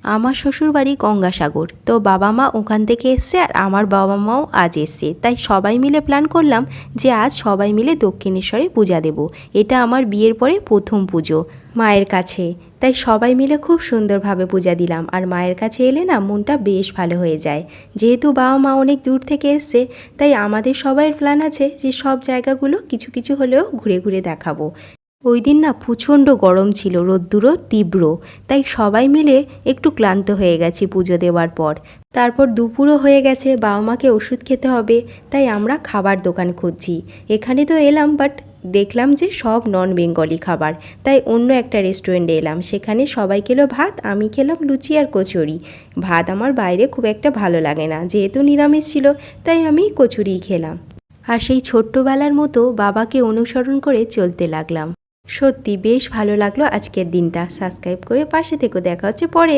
আমার শ্বশুরবাড়ি গঙ্গাসাগর, তো বাবা মা ওখান থেকে এসছে আর আমার বাবা মাও আজ এসছে। তাই সবাই মিলে প্ল্যান করলাম যে আজ সবাই মিলে দক্ষিণেশ্বরে পূজা দেব। এটা আমার বিয়ের পরে প্রথম পুজো মায়ের কাছে, তাই সবাই মিলে খুব সুন্দরভাবে পূজা দিলাম। আর মায়ের কাছে এলে না মনটা বেশ ভালো হয়ে যায়। যেহেতু বাবা মা অনেক দূর থেকে এসছে, তাই আমাদের সবাইয়ের প্ল্যান আছে যে সব জায়গাগুলো কিছু কিছু হলেও ঘুরে ঘুরে দেখাবো। ওই দিন না প্রচণ্ড গরম ছিল, রোদ্দুরও তীব্র, তাই সবাই মিলে একটু ক্লান্ত হয়ে গেছি পুজো দেওয়ার পর। তারপর দুপুরও হয়ে গেছে, বাবা মাকে ওষুধ খেতে হবে, তাই আমরা খাবার দোকান খুঁজছি। এখানে তো এলাম, বাট দেখলাম যে সব নন বেঙ্গলি খাবার, তাই অন্য একটা রেস্টুরেন্টে এলাম। সেখানে সবাই খেলো ভাত, আমি খেলাম লুচি আর কচুরি। ভাত আমার বাইরে খুব একটা ভালো লাগে না, যেহেতু নিরামিষ ছিল তাই আমি কচুরিই খেলাম। আর সেই ছোট্টবেলার মতো বাবাকে অনুসরণ করে চলতে লাগলাম। সত্যি বেশ ভালো লাগলো আজকের দিনটা। সাবস্ক্রাইব করে পাশে থেকো, দেখা হচ্ছে পরে।